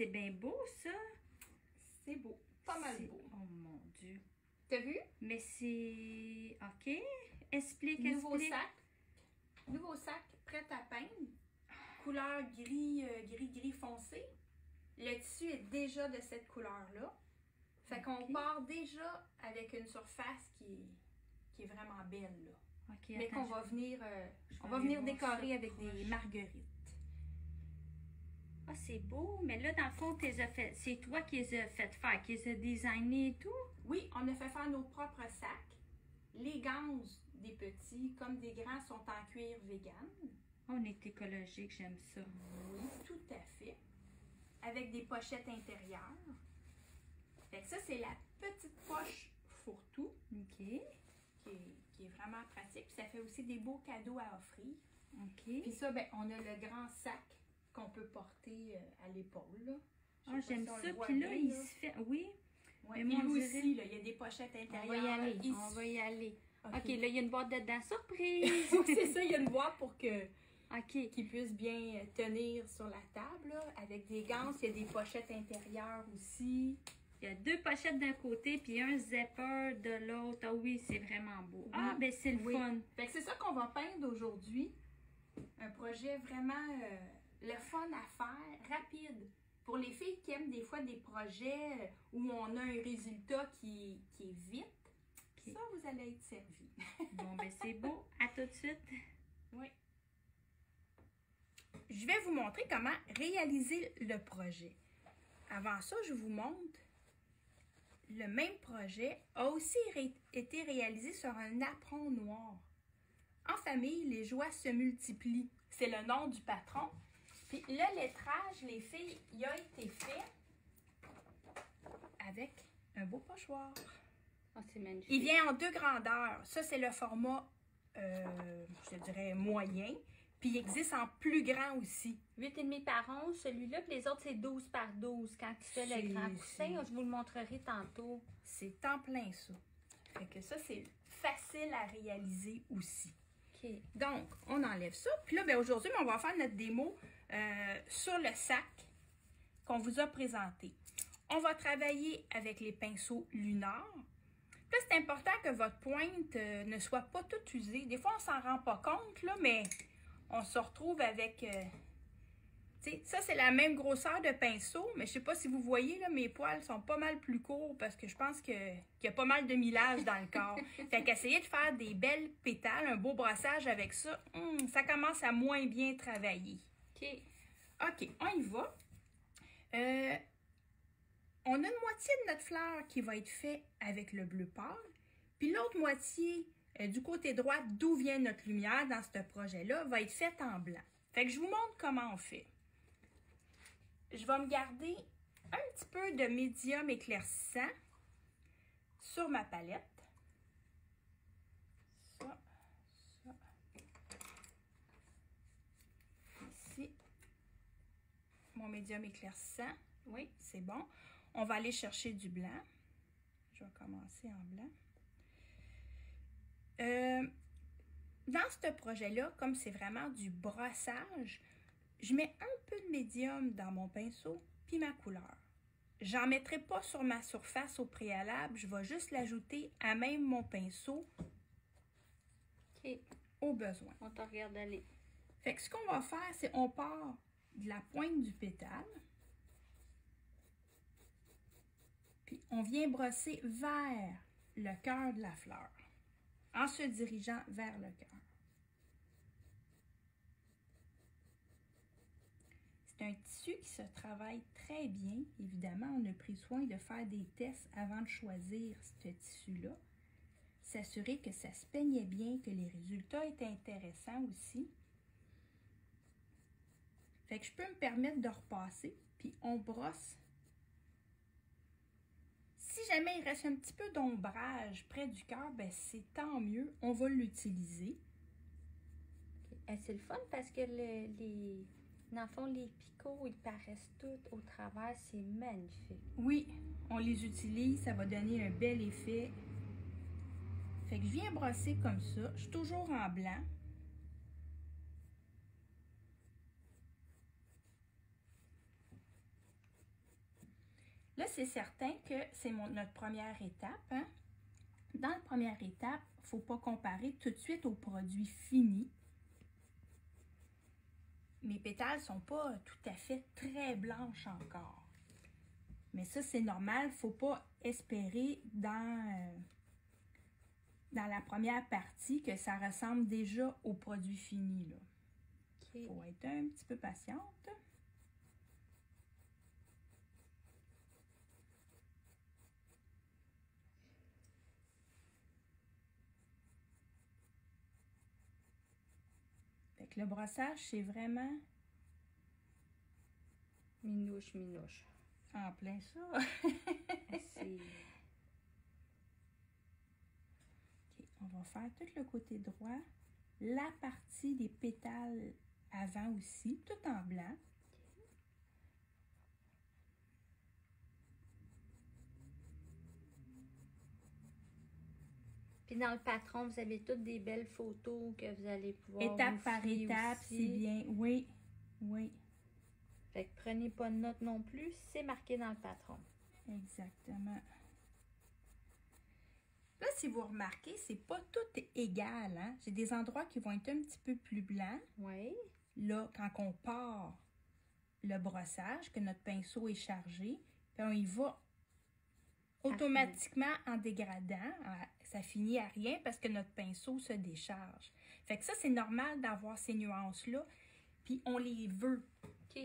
c'est bien beau, ça. C'est beau. Pas mal beau. Oh mon Dieu. T'as vu? Mais c'est... OK. Explique, Nouveau explique. sac. Nouveau sac prêt à peindre. Couleur gris, gris foncé. Le tissu est déjà de cette couleur-là. Fait qu'on part déjà avec une surface qui est vraiment belle, là. OK, mais attends, qu'on va venir, on va aller venir voir décorer ça avec proche. des marguerites. Ah, c'est beau. Mais là, dans le fond, c'est toi qui les as fait faire, qui les as designés et tout? Oui, on a fait faire nos propres sacs. Les ganses des petits comme des grands sont en cuir vegan. On est écologique, j'aime ça. Oui, tout à fait. Avec des pochettes intérieures. Fait que ça, c'est la petite poche fourre-tout. OK. Qui est vraiment pratique. Puis ça fait aussi des beaux cadeaux à offrir. OK. Puis ça, ben, on a le grand sac qu'on peut porter à l'épaule. Là. Ah, j'aime si on ça. le voit Puis là, bien, il se fait... Oui. Ouais, mais puis on lui dirait- aussi, là, il y a des pochettes intérieures. On va y aller. Ici. On va y aller. OK. OK, là, il y a une boîte dedans. Surprise! Oui, c'est ça, il y a une boîte pour OK. qu'il puisse bien tenir sur la table. Là. Avec des ganses, il y a des pochettes intérieures aussi. Il y a 2 pochettes d'un côté, puis un zipper de l'autre. Ah oui, c'est vraiment beau. Ah, ben c'est le Oui. fun. Fait que c'est ça qu'on va peindre aujourd'hui. Un projet vraiment le fun à faire, rapide. Pour les filles qui aiment des fois des projets où on a un résultat qui est vite, OK. ça, vous allez être servi. Bon, ben c'est beau. À tout de suite. Oui. Je vais vous montrer comment réaliser le projet. Avant ça, je vous montre le même projet a aussi été réalisé sur un apron noir. En famille, les joies se multiplient. C'est le nom du patron. Puis le lettrage, les filles, il a été fait avec un beau pochoir. Oh, c'est magnifique. Il vient en 2 grandeurs. Ça, c'est le format, je dirais, moyen. Puis il existe en plus grand aussi. 8,5 par 11, celui-là, puis les autres, c'est 12 par 12. Quand tu fais le grand coussin, je vous le montrerai tantôt. C'est en plein ça. Fait que ça, c'est facile à réaliser aussi. OK. Donc, on enlève ça. Puis là, ben, aujourd'hui, on va faire notre démo sur le sac qu'on vous a présenté. On va travailler avec les pinceaux lunars. Puis là, c'est important que votre pointe ne soit pas toute usée. Des fois, on s'en rend pas compte, là, mais on se retrouve avec... ça, c'est la même grosseur de pinceau, mais je sais pas si vous voyez, là, mes poils sont pas mal plus courts parce que je pense qu'il y a pas mal de millage dans le corps. Fait qu'essayer de faire des belles pétales, un beau brossage avec ça, ça commence à moins bien travailler. OK. OK, on y va. On a une moitié de notre fleur qui va être faite avec le bleu pâle, puis l'autre moitié, du côté droit, d'où vient notre lumière dans ce projet-là, va être faite en blanc. Fait que je vous montre comment on fait. Je vais me garder un petit peu de médium éclaircissant sur ma palette. Ça. Ici, mon médium éclaircissant. Oui, c'est bon. On va aller chercher du blanc. Je vais commencer en blanc. Dans ce projet-là, comme c'est vraiment du brossage, je mets un peu de médium dans mon pinceau, puis ma couleur. J'en mettrai pas sur ma surface au préalable, je vais juste l'ajouter à même mon pinceau OK. au besoin. On te regarde aller. Fait que ce qu'on va faire, c'est on part de la pointe du pétale, puis on vient brosser vers le cœur de la fleur, en se dirigeant vers le cœur. C'est un tissu qui se travaille très bien. Évidemment, on a pris soin de faire des tests avant de choisir ce tissu-là. S'assurer que ça se peignait bien, que les résultats étaient intéressants aussi. Fait que je peux me permettre de repasser, puis on brosse. Si jamais il reste un petit peu d'ombrage près du cœur, ben c'est tant mieux, on va l'utiliser. Okay. C'est le fun parce que dans le fond, les picots, ils paraissent tous au travers. C'est magnifique. Oui, on les utilise, ça va donner un bel effet. Fait que je viens brosser comme ça. Je suis toujours en blanc. Là, c'est certain que c'est notre première étape. Hein? Dans la première étape, il ne faut pas comparer tout de suite au produit fini. Mes pétales ne sont pas tout à fait très blanches encore. Mais ça, c'est normal. Il ne faut pas espérer dans la première partie que ça ressemble déjà au produit fini. Il faut être un petit peu patiente. Fait que le brossage, c'est vraiment minouche, minouche. En plein ça. Okay, on va faire tout le côté droit. La partie des pétales avant aussi, tout en blanc. Puis dans le patron, vous avez toutes des belles photos que vous allez pouvoir étape par étape, c'est bien. Oui, oui. Fait que prenez pas de notes non plus, c'est marqué dans le patron. Exactement. Là, si vous remarquez, c'est pas tout égal. Hein? J'ai des endroits qui vont être un petit peu plus blancs. Oui. Là, quand on part le brossage, que notre pinceau est chargé, puis on y va automatiquement en dégradant. Ça finit à rien parce que notre pinceau se décharge. Fait que ça, c'est normal d'avoir ces nuances-là. Puis on les veut. OK.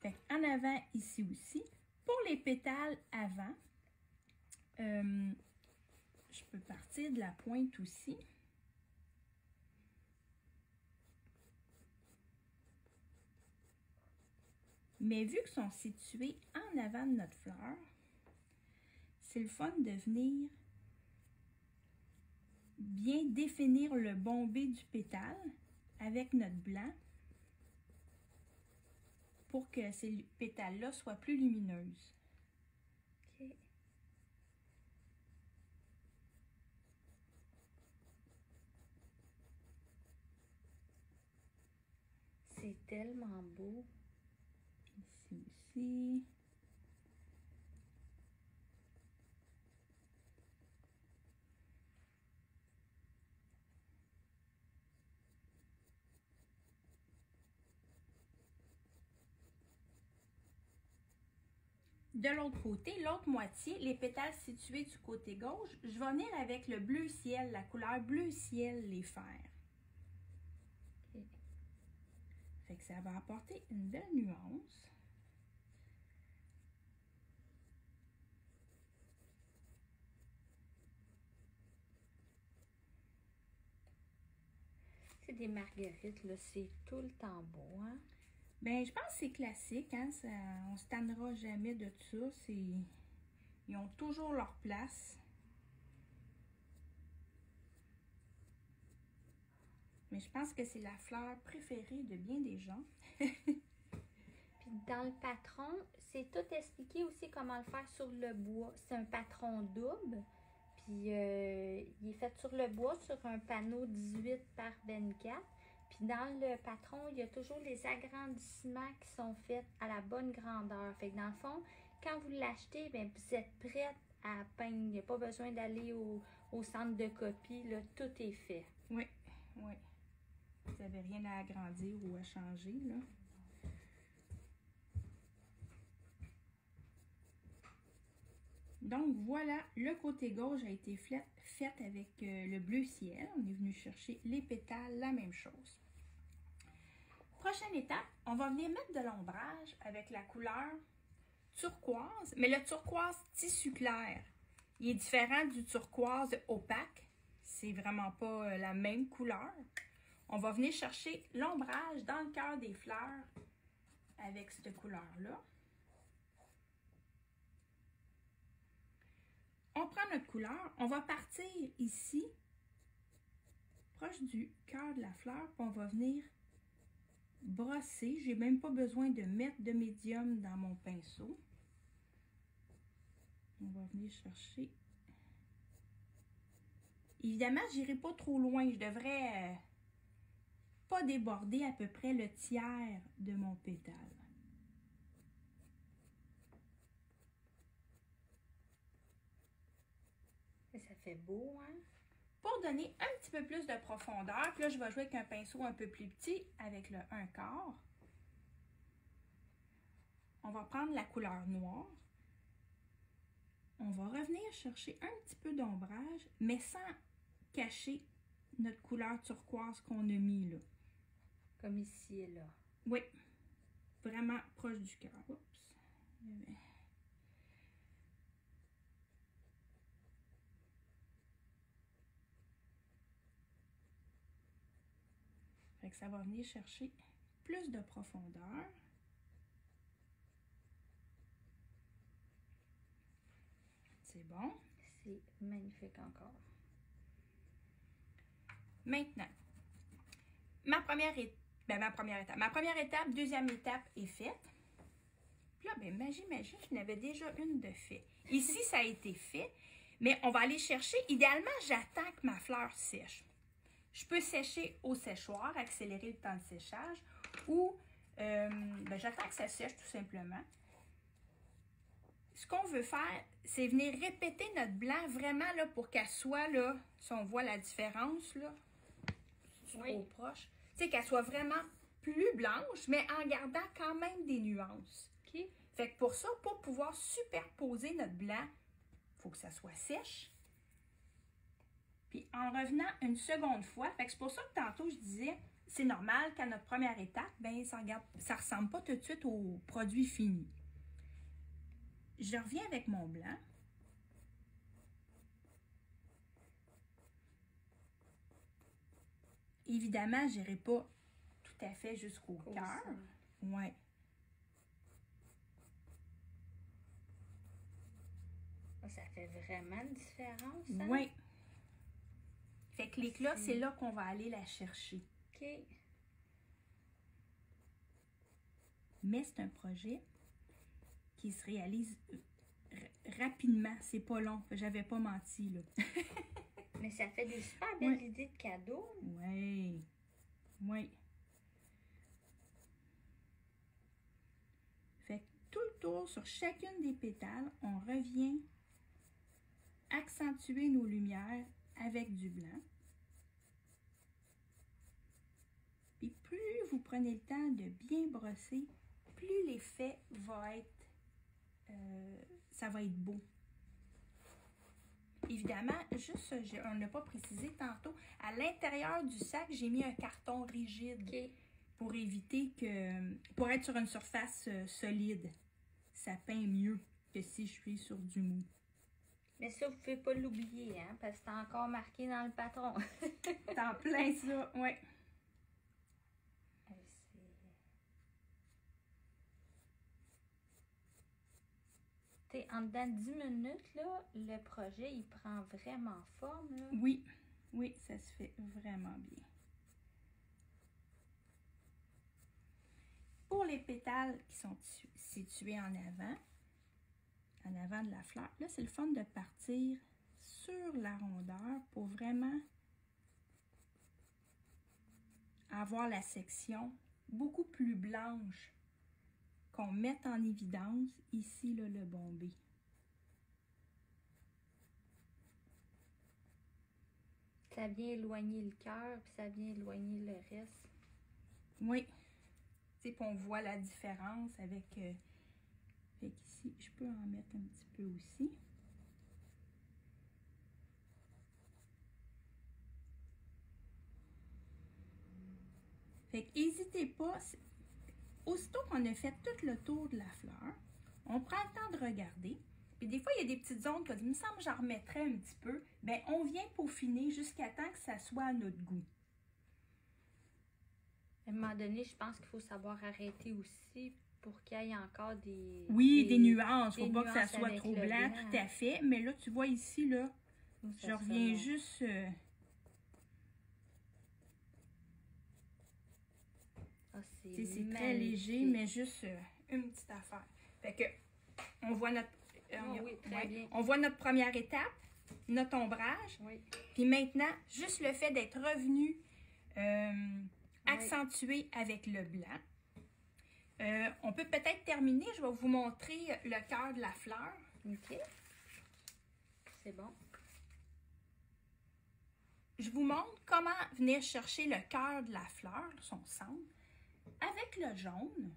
Fait en avant, ici aussi. Pour les pétales avant, je peux partir de la pointe aussi. Mais vu qu'ils sont situés en avant de notre fleur, c'est le fun de venir bien définir le bombé du pétale avec notre blanc pour que ces pétales-là soient plus lumineuses. OK. C'est tellement beau. Ici aussi. De l'autre côté, l'autre moitié, les pétales situés du côté gauche, je vais venir avec le bleu ciel, la couleur bleu ciel, les faire. Okay. Fait que ça va apporter une belle nuance. C'est des marguerites, là, c'est tout le temps beau, hein? Ben, je pense que c'est classique, hein? Ça, on ne se tannera jamais de tout ça. Ils ont toujours leur place. Mais je pense que c'est la fleur préférée de bien des gens. Puis dans le patron, c'est tout expliqué aussi comment le faire sur le bois. C'est un patron double. Puis il est fait sur le bois, sur un panneau 18 par 24. Puis dans le patron, il y a toujours les agrandissements qui sont faits à la bonne grandeur. Fait que dans le fond, quand vous l'achetez, bien, vous êtes prête à peindre. Il n'y a pas besoin d'aller au centre de copie. Là, tout est fait. Oui, oui. Vous n'avez rien à agrandir ou à changer, là. Donc, voilà, le côté gauche a été fait avec le bleu ciel. On est venu chercher les pétales, la même chose. Prochaine étape, on va venir mettre de l'ombrage avec la couleur turquoise, mais le turquoise tissu clair. Il est différent du turquoise opaque. C'est vraiment pas la même couleur. On va venir chercher l'ombrage dans le cœur des fleurs avec cette couleur-là. On prend notre couleur, on va partir ici, proche du cœur de la fleur, puis on va venir brosser. J'ai même pas besoin de mettre de médium dans mon pinceau. On va venir chercher. Évidemment, je n'irai pas trop loin. Je devrais pas déborder à peu près le tiers de mon pétale. fait beau, hein? Pour donner un petit peu plus de profondeur, puis là, je vais jouer avec un pinceau un peu plus petit, avec le 1/4. On va prendre la couleur noire. On va revenir chercher un petit peu d'ombrage, mais sans cacher notre couleur turquoise qu'on a mis là. Comme ici et là. Oui, vraiment proche du cœur. Oups. Fait que ça va venir chercher plus de profondeur. C'est bon. C'est magnifique encore. Maintenant, ma première étape, deuxième étape est faite. Puis là, ben, magie, je n'avais déjà une de fait. Ici, ça a été fait, mais on va aller chercher. Idéalement, j'attends que ma fleur sèche. Je peux sécher au séchoir, accélérer le temps de séchage, ou j'attends que ça sèche tout simplement. Ce qu'on veut faire, c'est venir répéter notre blanc vraiment là, pour qu'elle soit, là, si on voit la différence, là, trop proche, tu sais, qu'elle soit vraiment plus blanche, mais en gardant quand même des nuances. OK. Fait que pour ça, pour pouvoir superposer notre blanc, il faut que ça soit sèche. Puis en revenant une seconde fois, fait que c'est pour ça que tantôt je disais, c'est normal qu'à notre première étape, ben ça ne ressemble pas tout de suite au produit fini. Je reviens avec mon blanc. Évidemment, je n'irai pas tout à fait jusqu'au cœur. Ouais. Ça fait vraiment une différence, hein? Oui. Fait que l'éclat, c'est là qu'on va aller la chercher. OK. Mais c'est un projet qui se réalise rapidement. C'est pas long. J'avais pas menti, là. Mais ça fait des super belles idées de cadeaux. Oui. Oui. Fait que tout le tour, sur chacune des pétales, on revient accentuer nos lumières avec du blanc. Puis plus vous prenez le temps de bien brosser, plus l'effet va être, ça va être beau. Évidemment, juste, on ne l'a pas précisé tantôt, à l'intérieur du sac, j'ai mis un carton rigide pour éviter que, pour être sur une surface solide. Ça peint mieux que si je suis sur du mou. Mais ça, vous ne pouvez pas l'oublier, hein, parce que c'est encore marqué dans le patron. C'est en plein ça, oui. En dedans de 10 minutes, là, le projet, il prend vraiment forme. Là. Oui, oui, ça se fait vraiment bien. Pour les pétales qui sont situés en avant de la fleur, là, c'est le fun de partir sur la rondeur pour vraiment avoir la section beaucoup plus blanche qu'on mette en évidence ici là, le bombé. Ça vient éloigner le cœur, puis ça vient éloigner le reste. Oui. Tu sais, puis on voit la différence avec... fait qu'ici, je peux en mettre un petit peu aussi. Fait qu'hésitez pas... Aussitôt qu'on a fait tout le tour de la fleur, on prend le temps de regarder. Puis des fois, il y a des petites zones que il me semble que j'en remettrais un petit peu. Bien, on vient peaufiner jusqu'à temps que ça soit à notre goût. À un moment donné, je pense qu'il faut savoir arrêter aussi pour qu'il y ait encore des... Oui, des nuances. Il ne faut pas que ça soit trop blanc, tout à fait. Mais là, tu vois ici, là, je reviens juste... c'est très léger, mais juste une petite affaire. Fait que, on voit notre, on voit notre première étape, notre ombrage. Oui. Puis maintenant, juste le fait d'être revenu accentué avec le blanc. On peut peut-être terminer. Je vais vous montrer le cœur de la fleur. OK. C'est bon. je vous montre comment venir chercher le cœur de la fleur, son centre, avec le jaune.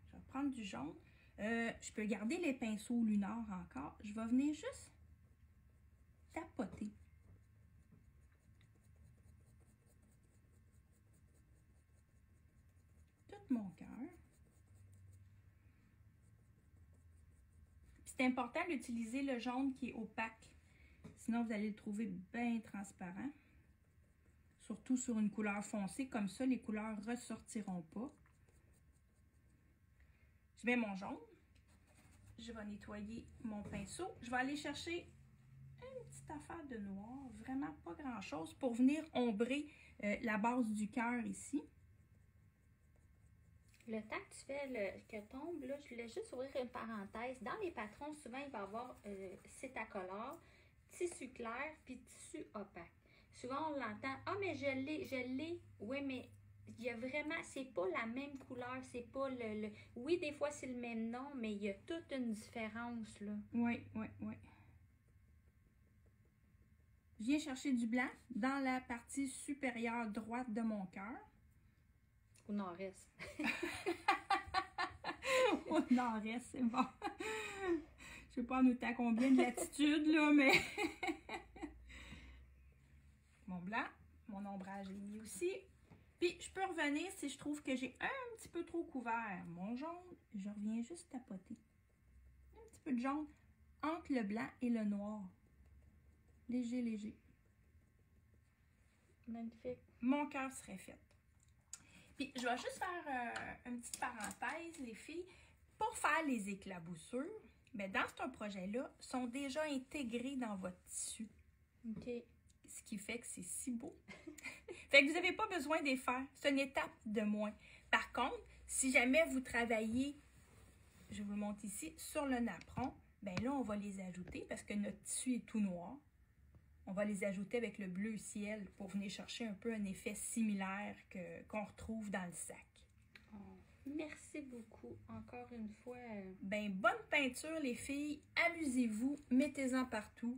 Je vais prendre du jaune. Je peux garder les pinceaux lunars encore. Je vais venir juste tapoter. Tout mon cœur. C'est important d'utiliser le jaune qui est opaque. Sinon, vous allez le trouver bien transparent. Surtout sur une couleur foncée. Comme ça, les couleurs ne ressortiront pas. Je mets mon jaune. Je vais nettoyer mon pinceau. Je vais aller chercher une petite affaire de noir. Vraiment pas grand-chose pour venir ombrer la base du cœur ici. Le temps que tu fais que tombe, là, je voulais juste ouvrir une parenthèse. Dans les patrons, souvent, il va y avoir cétacolore, tissu clair, puis tissu opaque. Souvent, on l'entend. Ah, mais je l'ai. Oui, mais il y a vraiment, c'est pas la même couleur, c'est pas le... Oui, des fois, c'est le même nom, mais il y a toute une différence, là. Oui. Je viens chercher du blanc dans la partie supérieure droite de mon cœur. Au nord-est. Au nord-est, c'est bon. Je sais pas en autant combien de latitude, là, mais... Mon blanc, mon ombrage est mis aussi. Puis, je peux revenir si je trouve que j'ai un petit peu trop couvert mon jaune. Je reviens juste tapoter. Un petit peu de jaune entre le blanc et le noir. Léger, léger. Magnifique. Mon cœur serait fait. Puis, je vais juste faire une petite parenthèse, les filles. Pour faire les éclaboussures, bien, dans ce projet-là, sont déjà intégrés dans votre tissu. OK. Ce qui fait que c'est si beau. Fait que vous n'avez pas besoin de les faire. C'est une étape de moins. Par contre, si jamais vous travaillez, je vous le montre ici, sur le napperon, bien là, on va les ajouter parce que notre tissu est tout noir. On va les ajouter avec le bleu ciel pour venir chercher un peu un effet similaire qu'on retrouve dans le sac. Oh, merci beaucoup. Encore une fois. Ben, bonne peinture, les filles. Amusez-vous. Mettez-en partout.